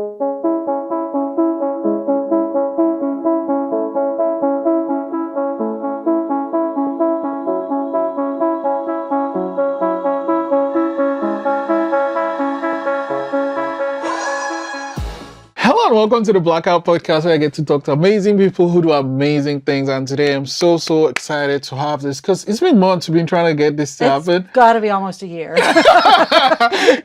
Hello and welcome to the Blackout Podcast, where I get to talk to amazing people who do amazing things. And today I'm so excited to have this because it's been months we've been trying to get this to happen. It's got to be almost a year.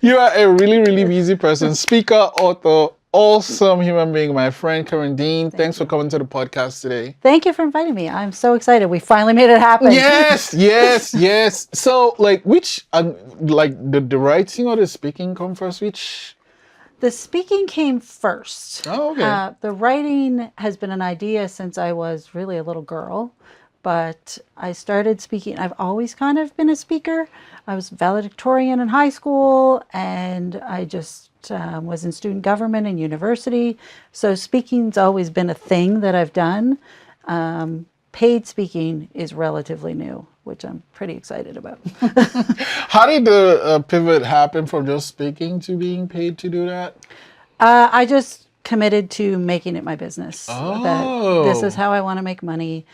You are a really busy person, speaker, author, awesome human being, my friend Karen Dean. Thanks for coming to the podcast today. Thank you for inviting me. I'm so excited. We finally made it happen. Yes. So, which, the writing or the speaking come first? Which? The speaking came first. Oh, okay. The writing has been an idea since I was really a little girl, but I started speaking. I've always kind of been a speaker. I was valedictorian in high school, and I just was in student government in university. So speaking's always been a thing that I've done. Paid speaking is relatively new, which I'm pretty excited about. How did the pivot happen from just speaking to being paid to do that? I just committed to making it my business. Oh. That this is how I want to make money.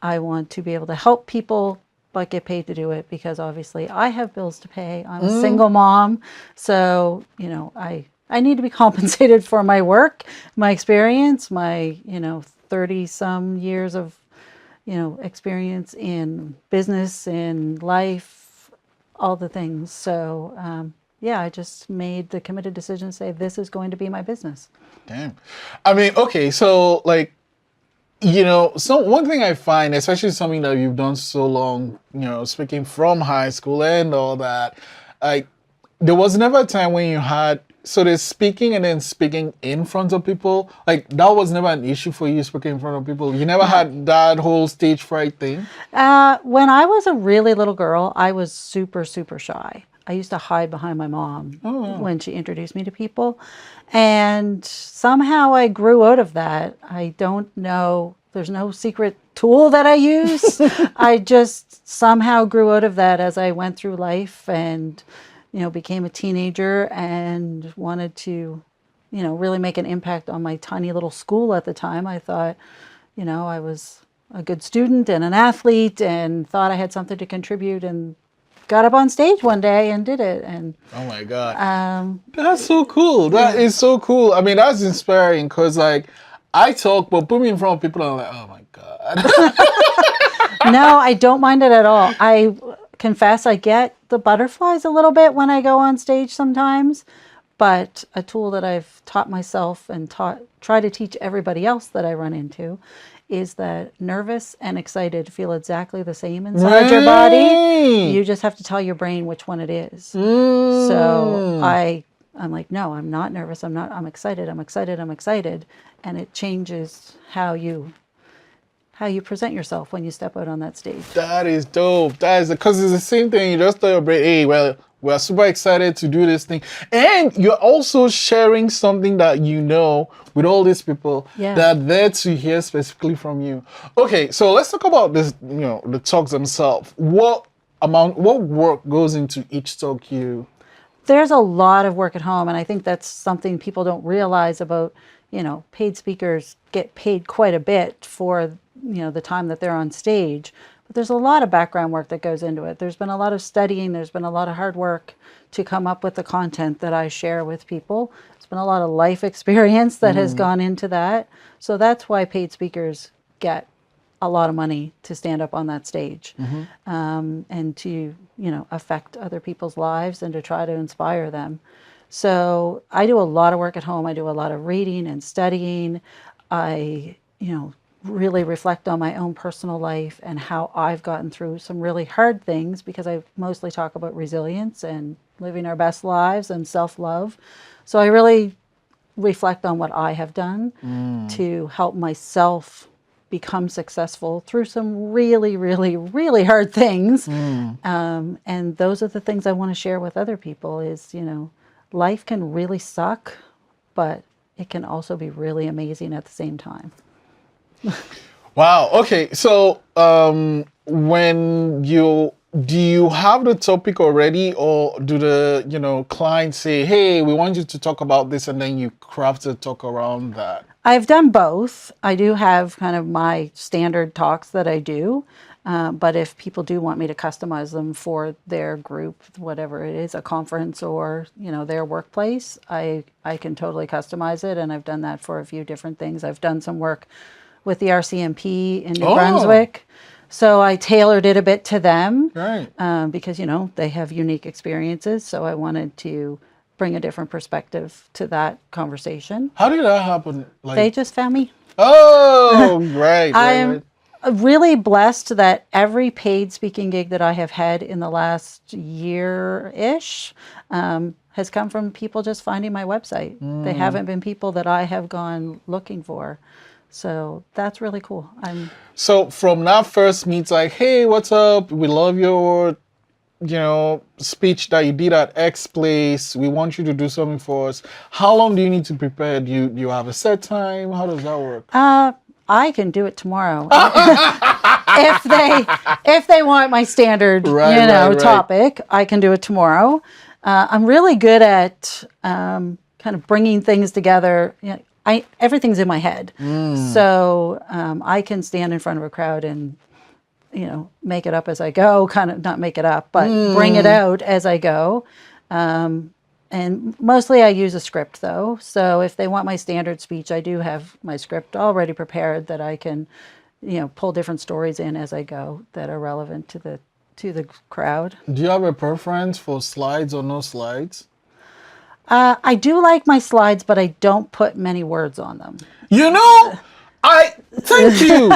I want to be able to help people, but get paid to do it because obviously I have bills to pay. I'm a single mom. So, I need to be compensated for my work, my experience, my, 30 some years of experience in business, in life, all the things. So, I just made the committed decision to say, this is going to be my business. Damn. I mean, okay, so so one thing I find, especially something that you've done so long, speaking from high school and all that, there was never a time when you had, so there's speaking and then speaking in front of people. That was never an issue for you, speaking in front of people. You never had that whole stage fright thing? When I was a really little girl, I was super shy. I used to hide behind my mom when she introduced me to people. And somehow I grew out of that. I don't know. There's no secret tool that I use. I just somehow grew out of that as I went through life and became a teenager and wanted to, really make an impact on my tiny little school at the time. I thought, I was a good student and an athlete and thought I had something to contribute and got up on stage one day and did it. And oh my God. That's so cool. That is so cool. I mean, that's inspiring because I talk, but put me in front of people and I'm like, oh my God. No, I don't mind it at all. I confess I get the butterflies a little bit when I go on stage sometimes, but a tool that I've taught myself and try to teach everybody else that I run into is that nervous and excited feel exactly the same inside your body. You just have to tell your brain which one it is. So I'm like, no, I'm not nervous. I'm excited. And it changes how you present yourself when you step out on that stage. That is dope. That is because it's the same thing. You just tell your brain, hey, well, we're super excited to do this thing. And you're also sharing something that with all these people that are there to hear specifically from you. Okay, so let's talk about this, the talks themselves. What work goes into each talk There's a lot of work at home, and I think that's something people don't realize about, paid speakers get paid quite a bit for the time that they're on stage, but there's a lot of background work that goes into it. There's been a lot of studying, there's been a lot of hard work to come up with the content that I share with people. It's been a lot of life experience that has gone into that. So that's why paid speakers get a lot of money to stand up on that stage, and to, affect other people's lives and to try to inspire them. So I do a lot of work at home. I do a lot of reading and studying. I, really reflect on my own personal life and how I've gotten through some really hard things, because I mostly talk about resilience and living our best lives and self-love. So I really reflect on what I have done to help myself become successful through some really hard things. And those are the things I want to share with other people is, life can really suck, but it can also be really amazing at the same time. Wow. Okay. So when you do you have the topic already, or do the clients say, "Hey, we want you to talk about this," and then you craft a talk around that? I've done both. I do have kind of my standard talks that I do, but if people do want me to customize them for their group, whatever it is, a conference or their workplace, I can totally customize it, and I've done that for a few different things. I've done some work with the RCMP in New Oh, Brunswick, so I tailored it a bit to them right. because they have unique experiences. So I wanted to bring a different perspective to that conversation. How did that happen? They just found me. Oh, right, right, I'm right. really blessed that every paid speaking gig that I have had in the last year-ish has come from people just finding my website. They haven't been people that I have gone looking for. So that's really cool. So from that first meet, like, hey, what's up? We love your, speech that you did at X place. We want you to do something for us. How long do you need to prepare? Do you have a set time? How does that work? I can do it tomorrow if they want my standard Right. topic. I can do it tomorrow. I'm really good at kind of bringing things together. Everything's in my head, so I can stand in front of a crowd and make it up as I go. Kind of not make it up, but bring it out as I go. And mostly I use a script though. So if they want my standard speech, I do have my script already prepared that I can, pull different stories in as I go that are relevant to the crowd. Do you have a preference for slides or no slides? I do like my slides, but I don't put many words on them. I thank you,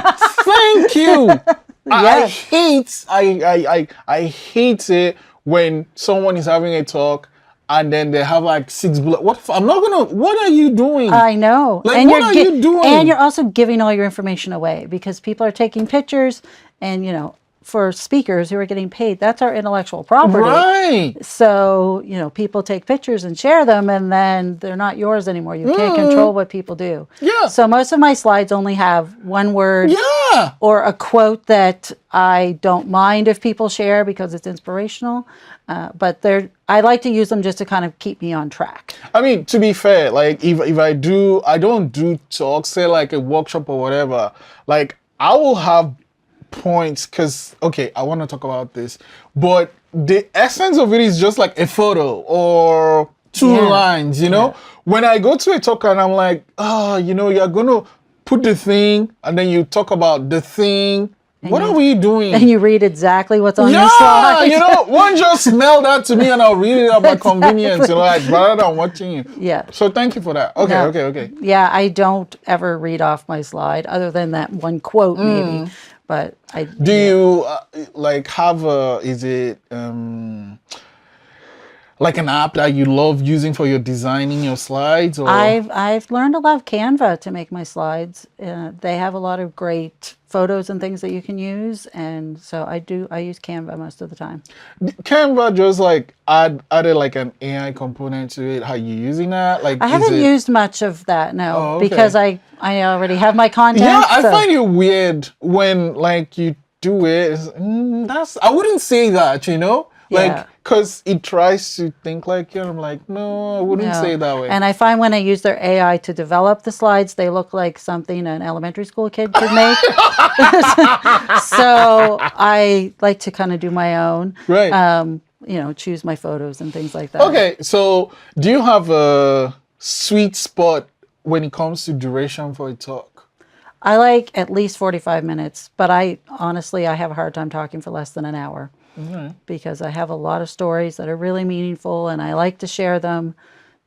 thank you. Yes. I hate it when someone is having a talk and then they have like 6 bullet. What are you doing? I know. Like, And what are you doing? And you're also giving all your information away because people are taking pictures and, for speakers who are getting paid, that's our intellectual property. Right. So, people take pictures and share them and then they're not yours anymore. You can't control what people do. Yeah. So most of my slides only have one word Yeah. or a quote that I don't mind if people share because it's inspirational. But I like to use them just to kind of keep me on track. I mean, to be fair, like if I don't do talks, say like a workshop or whatever, like I will have points because, okay, I want to talk about this, but the essence of it is just like a photo or two lines, When I go to a talk and I'm like, you're going to put the thing and then you talk about the thing. What are we doing? And you read exactly what's on your slide. One just mail that to me and I'll read it at my convenience, like rather than watching you. Yeah. So thank you for that. Okay. Yeah, I don't ever read off my slide other than that one quote maybe. But do you like have is it like an app that you love using for your designing your slides? Or I've learned to love Canva to make my slides. They have a lot of great photos and things that you can use, and so I use Canva most of the time. Canva just like added like an AI component to it. How you using that? Like I haven't used much of that, no, because I already have my content. Yeah, I find it weird when like you do it. I wouldn't say that, like because it tries to think like you. I'm like, no, I wouldn't say it that way. And I find when I use their AI to develop the slides, they look like something an elementary school kid could make. So I like to kind of do my own. Right. Choose my photos and things like that. Okay, so do you have a sweet spot when it comes to duration for a talk? I like at least 45 minutes, but I have a hard time talking for less than an hour. Because I have a lot of stories that are really meaningful and I like to share them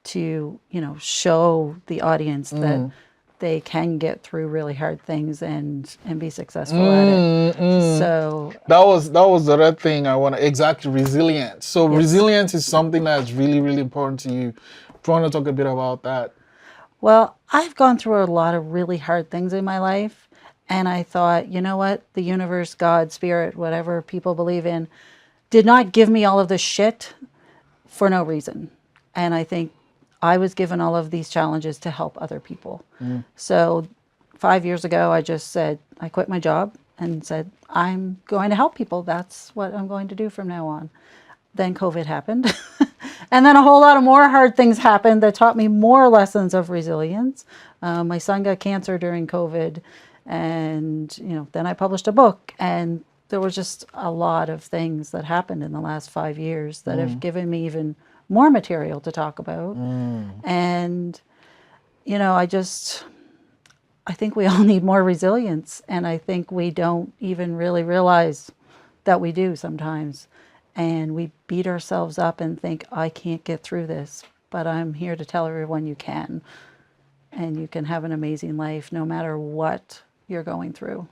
to, show the audience that they can get through really hard things and be successful at it. So that was the other thing I want to exactly resilience. So resilience is something that's really, really important to you. Do you want to talk a bit about that? Well, I've gone through a lot of really hard things in my life. And I thought, you know what? The universe, God, spirit, whatever people believe in, did not give me all of this shit for no reason. And I think I was given all of these challenges to help other people. So 5 years ago, I just said, I quit my job. and said, I'm going to help people. That's what I'm going to do from now on. Then COVID happened. And then a whole lot of more hard things happened that taught me more lessons of resilience. My son got cancer during COVID, and then I published a book, and there was just a lot of things that happened in the last 5 years that have given me even more material to talk about. And I think we all need more resilience, and I think we don't even really realize that we do sometimes. And we beat ourselves up and think, I can't get through this, but I'm here to tell everyone you can. And you can have an amazing life no matter what you're going through.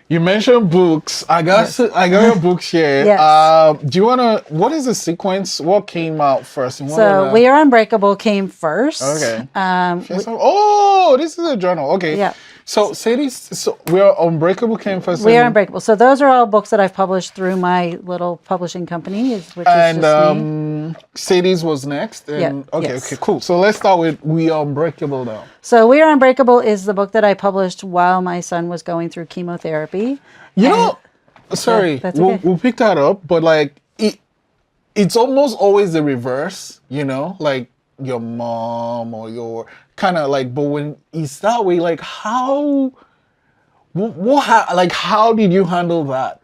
You mentioned books. I got your books here. Yes. Do you wanna? What is the sequence? What came out first? And what So We Are Unbreakable came first. Okay. Oh, this is a journal. Okay. Yeah. So Sadie's. So We Are Unbreakable came first. We Are Unbreakable. So those are all books that I've published through my little publishing company, which is just me. Sadie's was next. And, Yeah, Okay. yes. Okay. Cool. So let's start with We Are Unbreakable now. So We Are Unbreakable is the book that I published while my son was going through chemotherapy. Sorry, that's okay. we'll pick that up, but it's almost always the reverse, like your mom or your kind of like, but when it's that way, like how did you handle that?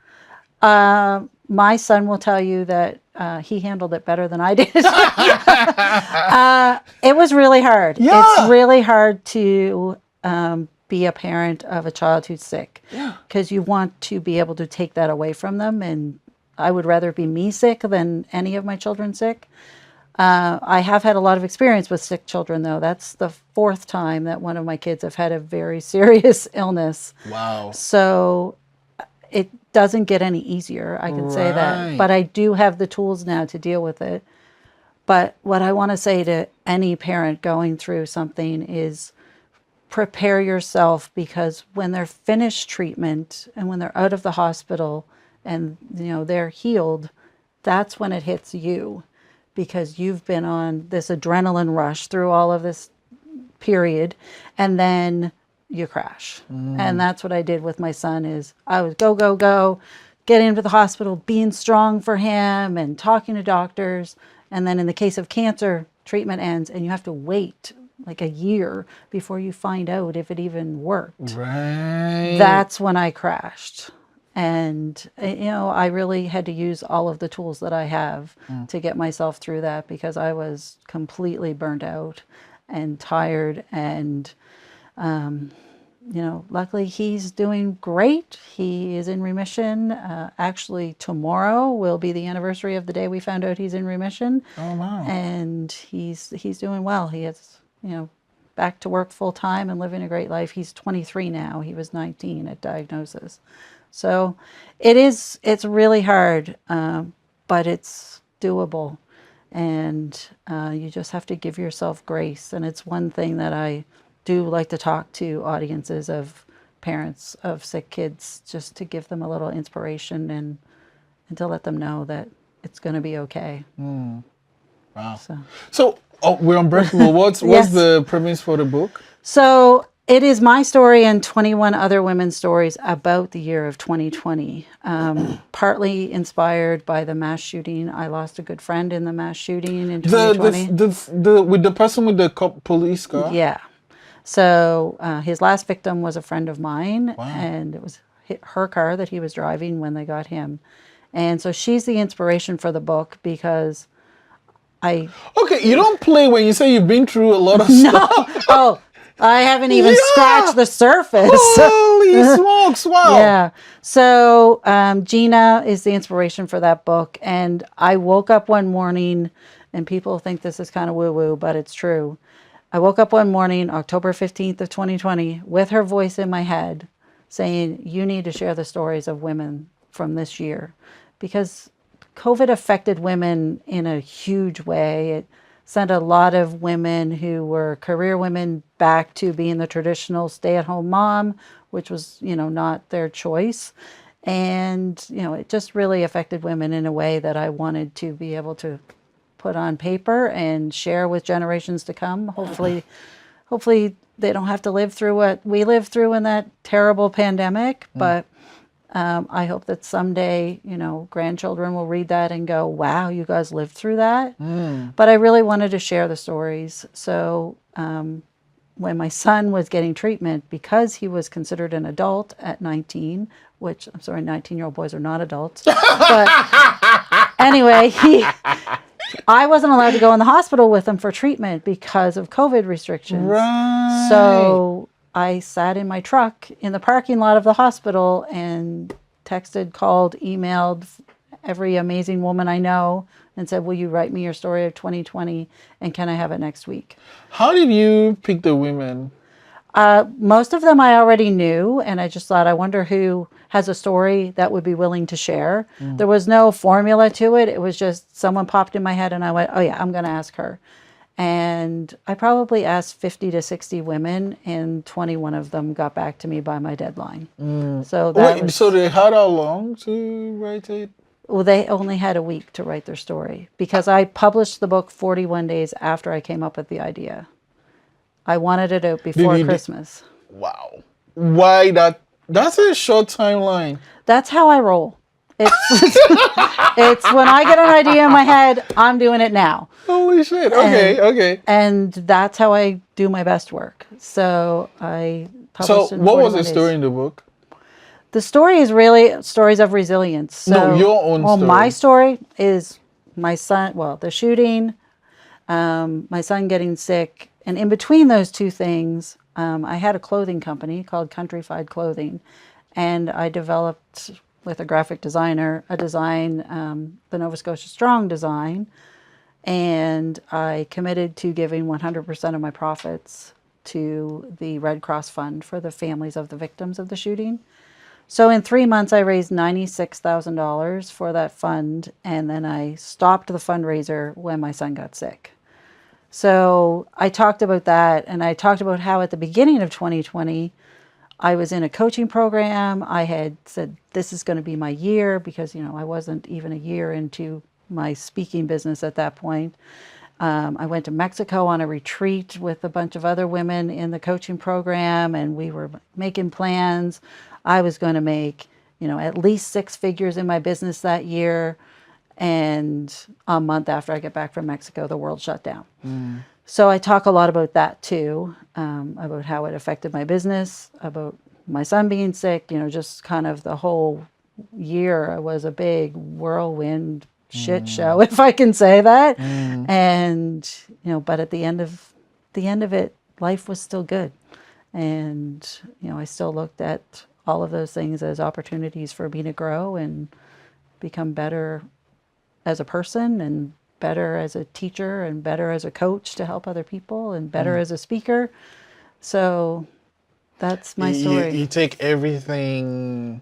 My son will tell you that he handled it better than I did. It was really hard. Yeah. It's really hard to be a parent of a child who's sick. Yeah. Because you want to be able to take that away from them. And I would rather be me sick than any of my children sick. I have had a lot of experience with sick children, though. That's the 4th time that one of my kids have had a very serious illness. Wow. So it doesn't get any easier, I can say that. But I do have the tools now to deal with it. But what I want to say to any parent going through something is prepare yourself, because when they're finished treatment and when they're out of the hospital and they're healed, that's when it hits you, because you've been on this adrenaline rush through all of this period, and then you crash. And that's what I did with my son. Is I was go, getting into the hospital, being strong for him and talking to doctors. And then in the case of cancer, treatment ends and you have to wait like a year before you find out if it even worked. Right. That's when I crashed. And, I really had to use all of the tools that I have to get myself through that, because I was completely burnt out and tired. And, luckily he's doing great. He is in remission. Actually, tomorrow will be the anniversary of the day we found out he's in remission. Oh, wow. And he's doing well. He is, back to work full time and living a great life. He's 23 now. He was 19 at diagnosis. So it's really hard, but it's doable. And you just have to give yourself grace. And it's one thing that I do like to talk to audiences of parents of sick kids, just to give them a little inspiration and to let them know that it's going to be okay. Wow. So We're Unbreakable. What's Yes. the premise for the book? So it is my story and 21 other women's stories about the year of 2020, partly inspired by the mass shooting. I lost a good friend in the mass shooting in 2020. With the person with the police car? Yeah. So his last victim was a friend of mine, Wow. and it was her car that he was driving when they got him. And so she's the inspiration for the book, because Okay, you don't play when you say you've been through a lot of stuff. Oh, I haven't even scratched the surface. Holy smokes, wow. Yeah. So Gina is the inspiration for that book. And I woke up one morning, and people think this is kind of woo-woo, but it's true. I woke up one morning, October 15th of 2020, with her voice in my head saying, you need to share the stories of women from this year, because COVID affected women in a huge way. It sent a lot of women who were career women back to being the traditional stay-at-home mom, which was, not their choice. And, it just really affected women in a way that I wanted to be able to put on paper and share with generations to come. Hopefully hopefully they don't have to live through what we lived through in that terrible pandemic. But I hope that someday, grandchildren will read that and go, wow, you guys lived through that. But I really wanted to share the stories. So when my son was getting treatment, because he was considered an adult at 19, which, I'm sorry, 19-year-old boys are not adults. But anyway, I wasn't allowed to go in the hospital with him for treatment because of COVID restrictions. Right. So I sat in my truck in the parking lot of the hospital and texted, called, emailed every amazing woman I know and said, will you write me your story of 2020 and can I have it next week? How did you pick the women? Most of them I already knew, and I just thought, I wonder who has a story that would be willing to share. There was no formula to it. It was just someone popped in my head and I went, oh yeah, I'm going to ask her. And I probably asked 50 to 60 women, and 21 of them got back to me by my deadline. So So they had how long to write it? Well, they only had a week to write their story because I published the book 41 days after I came up with the idea. I wanted it out before Christmas. Wow. Why that? That's a short timeline. That's how I roll. It's when I get an idea in my head, I'm doing it now. Holy shit. Okay. And that's how I do my best work. So I published So in what was 41 the story in the book? The story is really stories of resilience. So, No, your own story. My story is my son, the shooting, my son getting sick. And in between those two things, I had a clothing company called Countrified Clothing. And I developed with a graphic designer a design, the Nova Scotia Strong design. And I committed to giving 100% of my profits to the Red Cross Fund for the families of the victims of the shooting. So in 3 months, I raised $96,000 for that fund, and then I stopped the fundraiser when my son got sick. So I talked about that, and I talked about how at the beginning of 2020, I was in a coaching program. I had said, this is going to be my year because, I wasn't even a year into my speaking business at that point. I went to Mexico on a retreat with a bunch of other women in the coaching program, and we were making plans. I was going to make, at least 6 figures in my business that year. And a month after I get back from Mexico, the world shut down. So I talk a lot about that too, about how it affected my business, about my son being sick, just kind of the whole year was a big whirlwind shit show, if I can say that. And, but at the end of it, life was still good. And, I still looked at all of those things as opportunities for me to grow and become better as a person and better as a teacher and better as a coach to help other people and better as a speaker. So that's my story. You take everything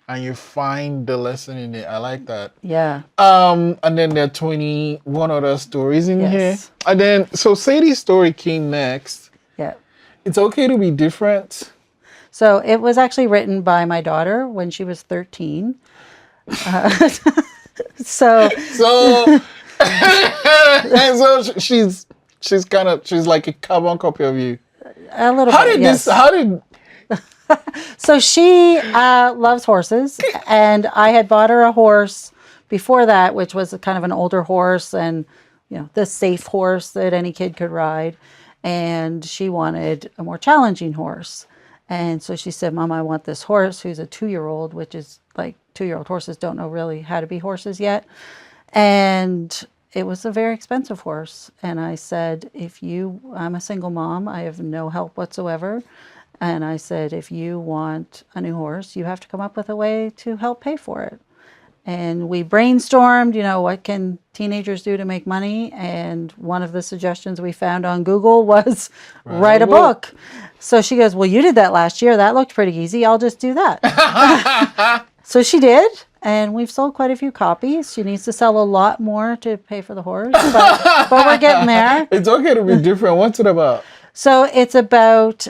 and you find the lesson in it. I like that. Yeah. And then there are 21 other stories in here. Yes. And then, so Sadie's story came next. Yeah. It's okay to be different. So it was actually written by my daughter when she was 13. So she's like a carbon copy of you. A little How bit, did yes. So she loves horses, and I had bought her a horse before that, which was kind of an older horse and, the safe horse that any kid could ride. And she wanted a more challenging horse. And so she said, Mom, I want this horse who's a 2-year-old, which is like 2-year-old horses don't know really how to be horses yet. And it was a very expensive horse. And I said, I'm a single mom. I have no help whatsoever. And I said, if you want a new horse, you have to come up with a way to help pay for it. And we brainstormed, what can teenagers do to make money? And one of the suggestions we found on Google was write a book. So she goes, well, you did that last year. That looked pretty easy. I'll just do that. So she did. And we've sold quite a few copies. She needs to sell a lot more to pay for the horse. But we're getting there. It's okay to be different. What's it about? So it's about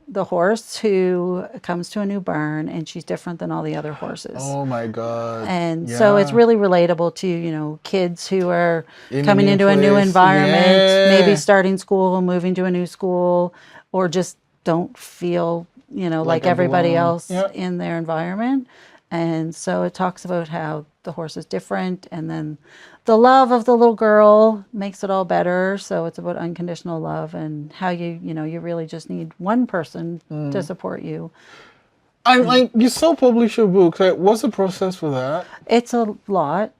the horse who comes to a new barn and she's different than all the other horses. Oh my God. And so it's Yeah. really relatable to, kids who are In a coming new into a new place. environment, maybe Yeah. starting school, moving to a new school, or just don't feel, Like like I everybody belong. else Yeah. in their environment. And so it talks about how the horse is different, and then the love of the little girl makes it all better. So it's about unconditional love and how you really just need one person to support you. I'm like, you self-publish your book. Like, what's the process for that? It's a lot.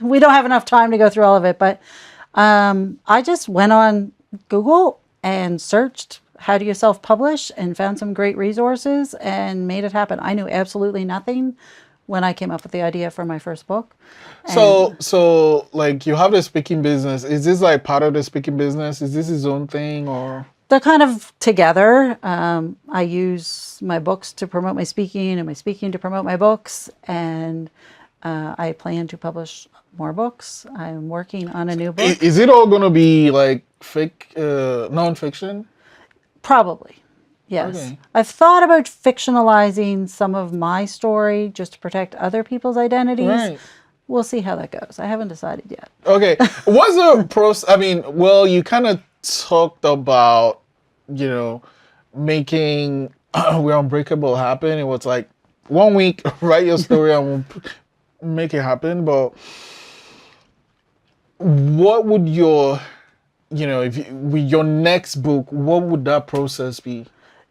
We don't have enough time to go through all of it, but I just went on Google and searched how do you self-publish and found some great resources and made it happen. I knew absolutely nothing when I came up with the idea for my first book. So like you have the speaking business. Is this like part of the speaking business? Is this his own thing or? They're kind of together. I use my books to promote my speaking and my speaking to promote my books. And I plan to publish more books. I'm working on a new book. Is it all gonna be like fake, non-fiction? Probably. Yes. Okay. I've thought about fictionalizing some of my story just to protect other people's identities. Right. We'll see how that goes. I haven't decided yet. Okay. What's the process? I mean, well, you kind of talked about, making We're Unbreakable happen. It was like 1 week, write your story and we'll make it happen. But what would with your next book, what would that process be?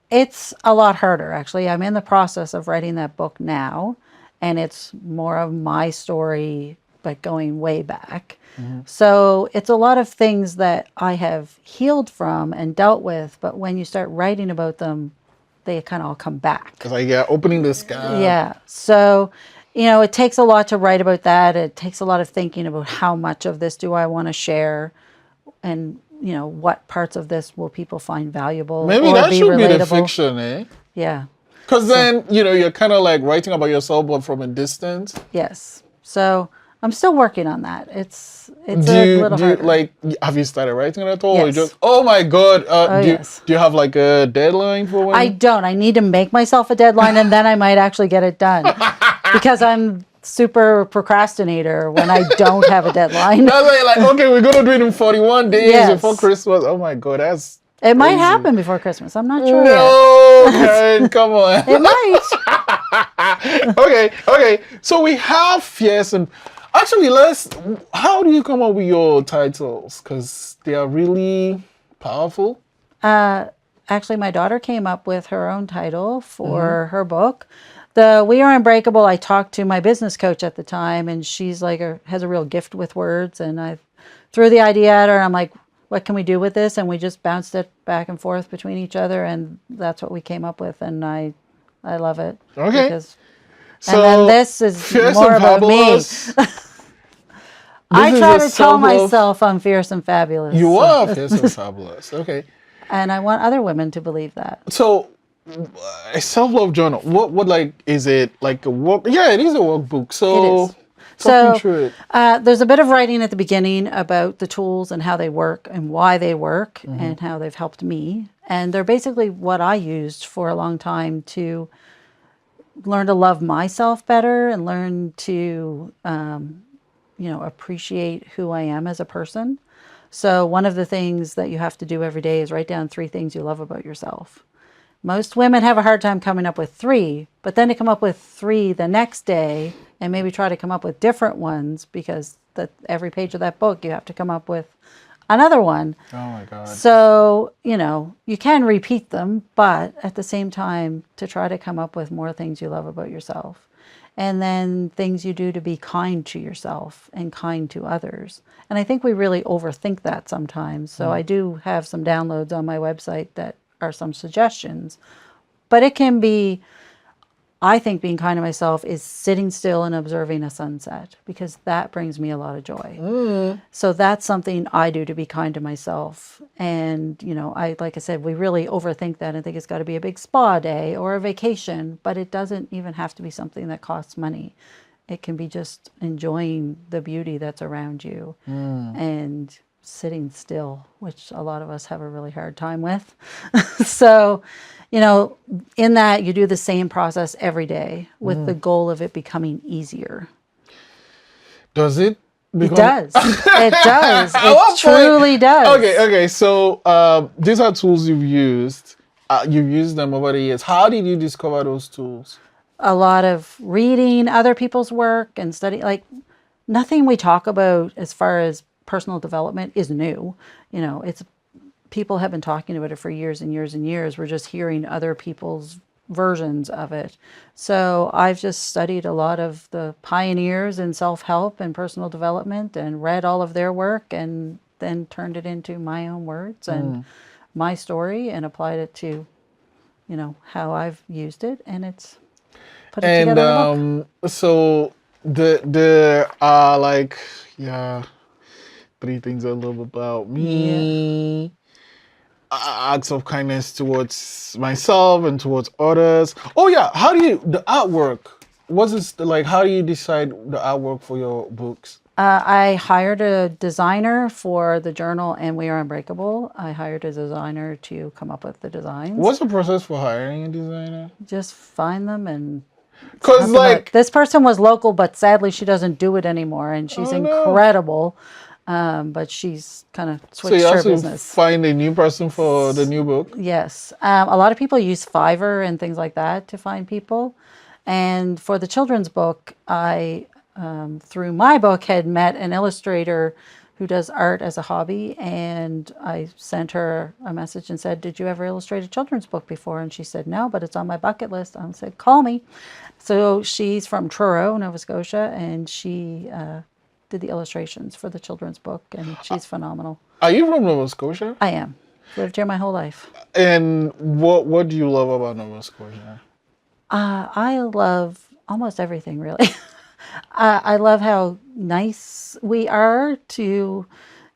It's a lot harder, actually. I'm in the process of writing that book now, and it's more of my story, but going way back. So it's a lot of things that I have healed from and dealt with, but when you start writing about them, they kind of all come back. It's like, yeah, opening the sky. Yeah. So, it takes a lot to write about that. It takes a lot of thinking about how much of this do I want to share, and what parts of this will people find valuable Maybe or that be should be the relatable. fiction, eh? Yeah. Because then, you're kind of like writing about yourself, but from a distance. Yes. So I'm still working on that. It's Do a you, little do you, harder. like, have you started writing it at all? Or Yes. just, oh my God. Yes. Do you have like a deadline for when? I don't. I need to make myself a deadline, and then I might actually get it done because I'm super procrastinator when I don't have a deadline. That's why you're like, okay, we're going to do it in 41 days Yes. before Christmas. Oh my God, that's It might crazy. happen before Christmas. I'm not sure yet. No, Karen, come on. It might. Okay. So we have Fierce and actually, how do you come up with your titles? Because they are really powerful. Actually, my daughter came up with her own title for her book. The We Are Unbreakable, I talked to my business coach at the time, and she's like, has a real gift with words. And I threw the idea at her, and I'm like, what can we do with this? And we just bounced it back and forth between each other, and that's what we came up with. And I love it. Okay. Because, So and then this is Fierce more and about Fabulous. me. I This is try a to tell self-love- myself I'm fierce and fabulous. You are Fierce and Fabulous. Okay. And I want other women to believe that. So, a self-love journal. What like is it like a work? Yeah, it is a workbook. So, It is. talk me through it. There's a bit of writing at the beginning about the tools and how they work and why they work and how they've helped me. And they're basically what I used for a long time to learn to love myself better and learn to, appreciate who I am as a person. So one of the things that you have to do every day is write down 3 things you love about yourself. Most women have a hard time coming up with 3, but then to come up with 3 the next day and maybe try to come up with different ones, because every page of that book you have to come up with another one. Oh my God. So, you can repeat them, but at the same time to try to come up with more things you love about yourself. And then things you do to be kind to yourself and kind to others. And I think we really overthink that sometimes. So I do have some downloads on my website that are some suggestions. But it can be, I think being kind to myself is sitting still and observing a sunset, because that brings me a lot of joy. So that's something I do to be kind to myself. And, like I said, we really overthink that and think it's got to be a big spa day or a vacation, but it doesn't even have to be something that costs money. It can be just enjoying the beauty that's around you and sitting still, which a lot of us have a really hard time with. So, you know, in that you do the same process every day with the goal of it becoming easier. Does it It become? does. It does. At what It truly does. Okay. So these are tools you've used. You've used them over the years. How did you discover those tools? A lot of reading other people's work and study. Like, nothing we talk about as far as personal development is new. You know, it's people have been talking about it for years and years and years. We're just hearing other people's versions of it. So I've just studied a lot of the pioneers in self-help and personal development and read all of their work and then turned it into my own words and my story and applied it to, you know, how I've used it, and it's put it And together in a book. so there are like, yeah, three things I love about me. Acts of kindness towards myself and towards others. Oh yeah, how do you the artwork? What's this like? How do you decide the artwork for your books? I hired a designer for the journal and We Are Unbreakable. I hired a designer to come up with the designs. What's the process for hiring a designer? Just find them and Cause help them out. like, This person was local, but sadly she doesn't do it anymore, and she's oh no. incredible. But she's kind of So switched you her also business. find a new person for the new book. Yes. A lot of people use Fiverr and things like that to find people. And for the children's book, I, through my book, had met an illustrator who does art as a hobby. And I sent her a message and said, "Did you ever illustrate a children's book before?" And she said, "No, but it's on my bucket list." I said, "Call me." So she's from Truro, Nova Scotia, and she did the illustrations for the children's book, and she's phenomenal. Are you from Nova Scotia? I am. Lived here my whole life. And what do you love about Nova Scotia? I love almost everything, really. I love how nice we are to,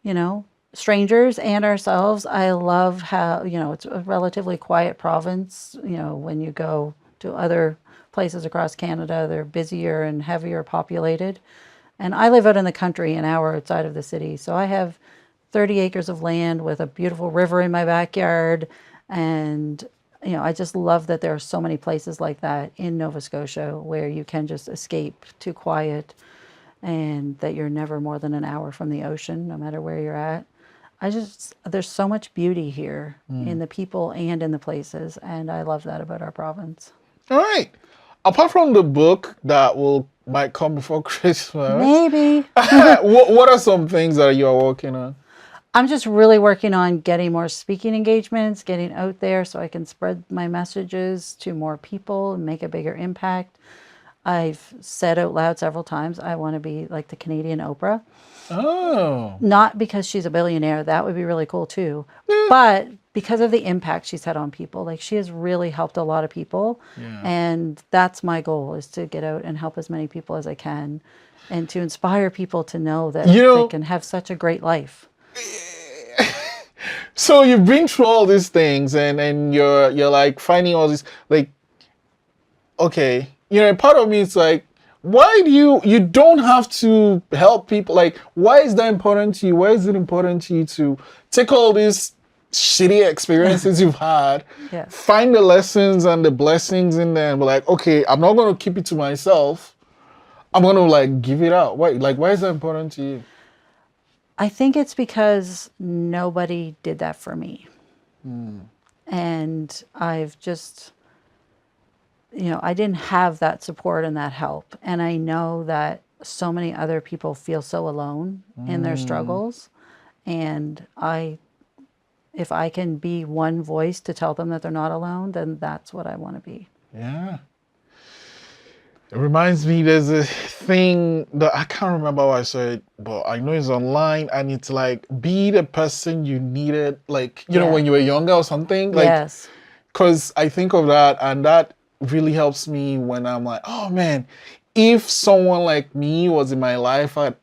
you know, strangers and ourselves. I love how, you know, it's a relatively quiet province. You know, when you go to other places across Canada, they're busier and heavier populated. And I live out in the country, an hour outside of the city. So I have 30 acres of land with a beautiful river in my backyard. And, you know, I just love that there are so many places like that in Nova Scotia where you can just escape to quiet and that you're never more than an hour from the ocean, no matter where you're at. There's so much beauty here in the people and in the places. And I love that about our province. All right. Apart from the book that might come before Christmas, Maybe. what are some things that you are working on? I'm just really working on getting more speaking engagements, getting out there so I can spread my messages to more people and make a bigger impact. I've said out loud several times, I want to be like the Canadian Oprah. Oh. Not because she's a billionaire, that would be really cool too, but because of the impact she's had on people. Like, she has really helped a lot of people. Yeah. And that's my goal, is to get out and help as many people as I can and to inspire people to know that they can have such a great life. So you've been through all these things and you're like finding all these, like, okay, you know, part of me is like, why do you don't have to help people? Like, why is that important to you? Why is it important to you to take all these shitty experiences you've had, find the lessons and the blessings in there and be like, okay, I'm not going to keep it to myself. I'm going to like give it out. Why is that important to you? I think it's because nobody did that for me. And I've just, you know, I didn't have that support and that help. And I know that so many other people feel so alone in their struggles. And if I can be one voice to tell them that they're not alone, then that's what I want to be. Yeah. It reminds me, there's a thing that I can't remember what I said, but I know it's online, and it's like, be the person you needed, like, you know, when you were younger or something. Like, Yes. because I think of that, and that really helps me when I'm like, oh man, if someone like me was in my life at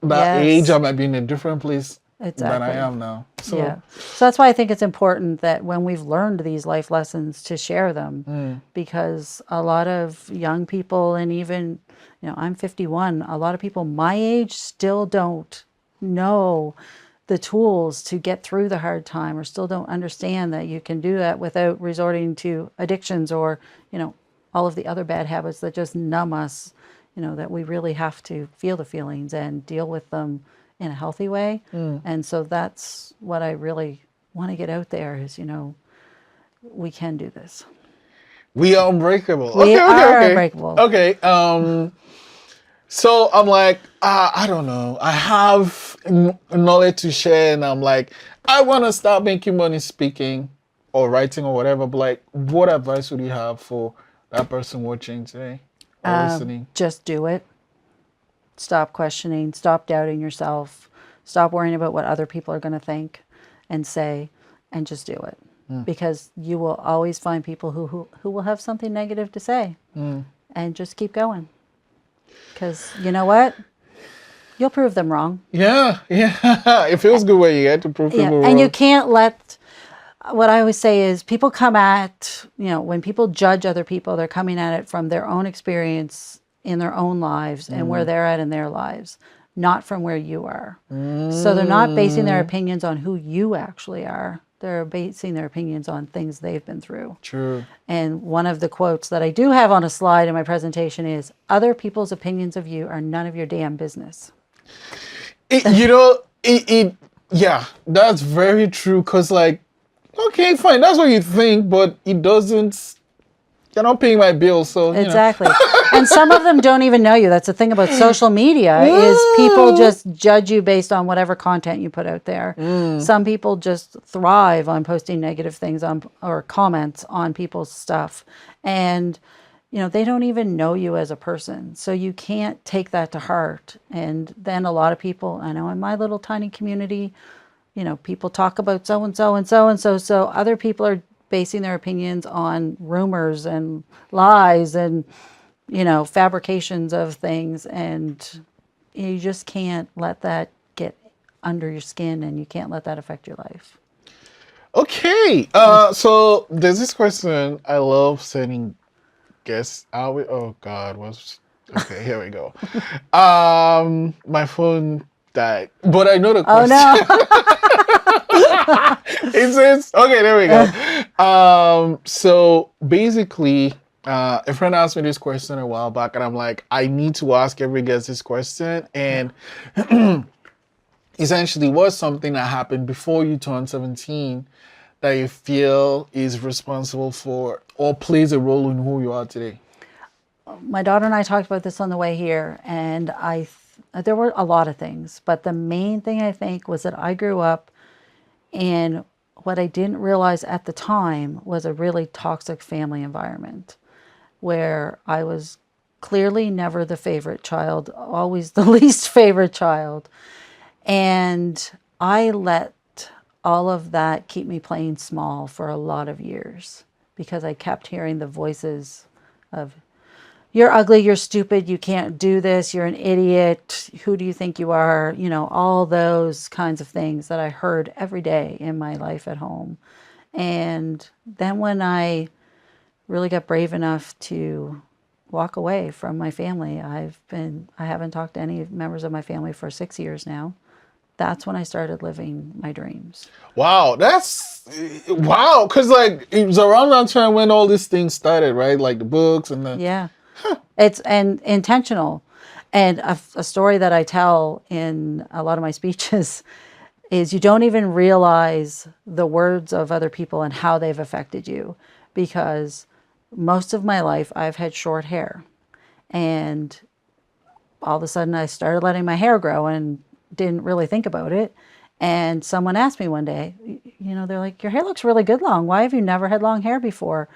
that age, I might be in a different place than I am now. So that's why I think it's important that when we've learned these life lessons to share them, because a lot of young people, and even, you know, I'm 51, a lot of people my age still don't know the tools to get through the hard time, or still don't understand that you can do that without resorting to addictions or, all of the other bad habits that just numb us, that we really have to feel the feelings and deal with them in a healthy way. And so that's what I really want to get out there is, we can do this. We are unbreakable. We Okay, are okay, unbreakable. okay. So I'm like, I don't know. I have knowledge to share, and I'm like, I want to start making money speaking or writing or whatever. But like, what advice would you have for that person watching today or listening? Just do it. Stop questioning. Stop doubting yourself. Stop worrying about what other people are going to think and say, and just do it. Because you will always find people who will have something negative to say. And just keep going. Because you know what? You'll prove them wrong. Yeah. It feels good when you get to prove people wrong. And you can't let, what I always say is people come at, when people judge other people, they're coming at it from their own experience in their own lives and where they're at in their lives, not from where you are. So they're not basing their opinions on who you actually are. They're basing their opinions on things they've been through. True. And one of the quotes that I do have on a slide in my presentation is, other people's opinions of you are none of your damn business. Yeah, that's very true. Cause like, okay, fine, that's what you think, but it doesn't. You're not paying my bills, so Exactly. And some of them don't even know you. That's the thing about social media is people just judge you based on whatever content you put out there. Some people just thrive on posting negative things or comments on people's stuff. And they don't even know you as a person. So you can't take that to heart. And then a lot of people, I know in my little tiny community, people talk about so-and-so and so-and-so. So other people are basing their opinions on rumors and lies and, fabrications of things. And you just can't let that get under your skin, and you can't let that affect your life. Okay. So there's this question I love sending guests out with. Oh God, okay, here we go. My phone died. But I know the question. Oh no. It says, okay, there we go. So basically, a friend asked me this question a while back, and I'm like, I need to ask every guest this question. And essentially, what's something that happened before you turned 17 that you feel is responsible for or plays a role in who you are today? My daughter and I talked about this on the way here, and there were a lot of things, but the main thing I think was that I grew up in what I didn't realize at the time was a really toxic family environment where I was clearly never the favorite child, always the least favorite child. And I let all of that keep me playing small for a lot of years because I kept hearing the voices of, you're ugly, you're stupid, you can't do this, you're an idiot, who do you think you are? All those kinds of things that I heard every day in my life at home. And then when I really got brave enough to walk away from my family, I haven't talked to any members of my family for 6 years now. That's when I started living my dreams. Wow, wow. Because like it was around that time when all these things started, right? Like the books and the Yeah. It's intentional. And a story that I tell in a lot of my speeches is you don't even realize the words of other people and how they've affected you. Because most of my life I've had short hair. And all of a sudden I started letting my hair grow and didn't really think about it. And someone asked me one day, they're like, your hair looks really good long. Why have you never had long hair before?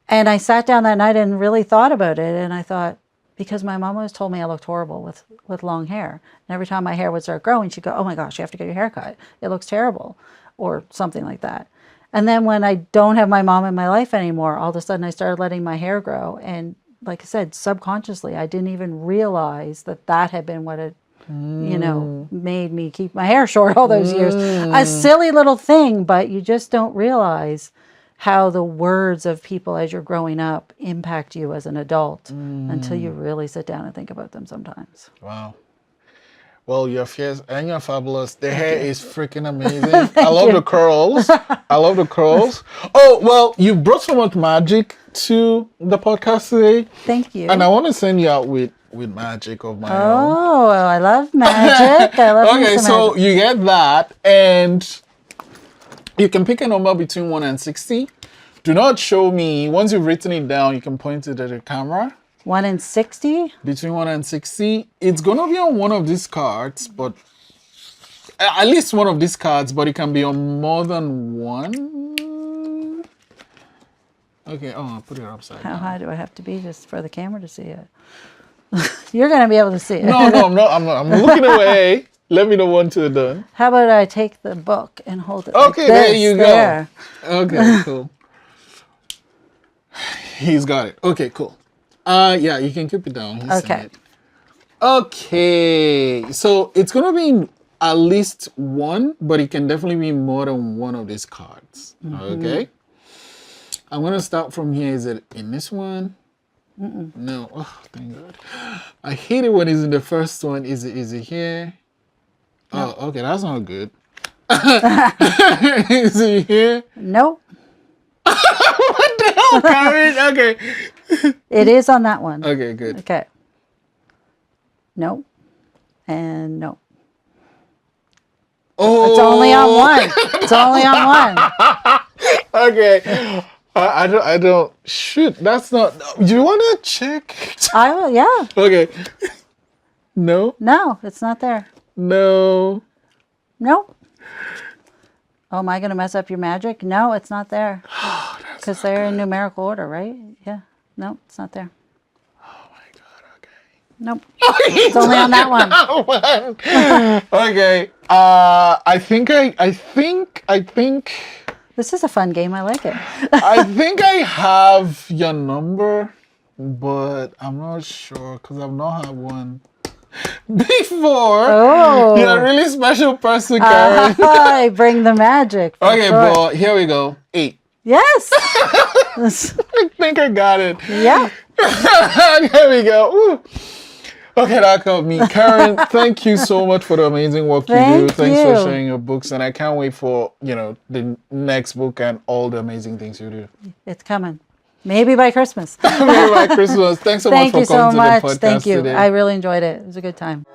And I sat down that night and really thought about it. And I thought, because my mom always told me I looked horrible with long hair. And every time my hair would start growing, she'd go, oh my gosh, you have to get your hair cut. It looks terrible, or something like that. And then when I don't have my mom in my life anymore, all of a sudden I started letting my hair grow. And like I said, subconsciously, I didn't even realize that had been what it made me keep my hair short all those years. A silly little thing, but you just don't realize how the words of people as you're growing up impact you as an adult until you really sit down and think about them sometimes. Wow. Well, you're fierce and you're fabulous. The hair is freaking amazing. I love the curls. I love the curls. Oh, well, you brought so much magic to the podcast today. Thank you. And I want to send you out with magic of my own. Oh, I love magic. I love Okay, me some so magic. you get that, and you can pick a number between 1 and 60. Do not show me. Once you've written it down, you can point it at the camera. 1 in 60? Between 1 and 60. It's going to be on one of these cards, but at least one of these cards, but it can be on more than one. Okay, I'll put it upside How down. high do I have to be just for the camera to see it? You're going to be able to see it. No, I'm not. I'm looking away. Let me know once you're done. How about I take the book and hold it Okay, like there this, you there. go. Okay, cool. He's got it. Okay, cool. Yeah, you can keep it down. He's Okay. seen it. Okay, so it's gonna be at least one, but it can definitely be more than one of these cards. Okay. I'm gonna start from here. Is it in this one? No. Oh, thank God. I hate it when it's in the first one. Is it here? No. Oh, okay, that's not good. Is it here? Nope. What the hell, Karen? Okay. It is on that one. Okay, good. Okay. Nope. And nope. Oh, It's only on one. It's only on one. Okay. I don't. Shoot, that's not. Do you want to check? I will, yeah. Okay. No. No, it's not there. No. Nope. Oh, am I going to mess up your magic? No, it's not there. Because they're in numerical order, right? Yeah. Nope, it's not there. Oh my God. Okay. Nope. It's only on that one. Okay. I think. This is a fun game. I like it. I think I have your number, but I'm not sure because I've not had one before. Oh. You're a really special person, Karen. I bring the magic. for Okay, sure. but here we go. 8. Yes. I think I got it. Yeah. There we go. Woo. Okay, that got me. Karen, thank you so much for the amazing work you do. Thank Thanks for you. sharing your books, and I can't wait for, the next book and all the amazing things you do. It's coming. Maybe by Christmas. Merry Christmas. Thanks so much Thank for you so coming to much. the podcast Thank you. today. I really enjoyed it. It was a good time.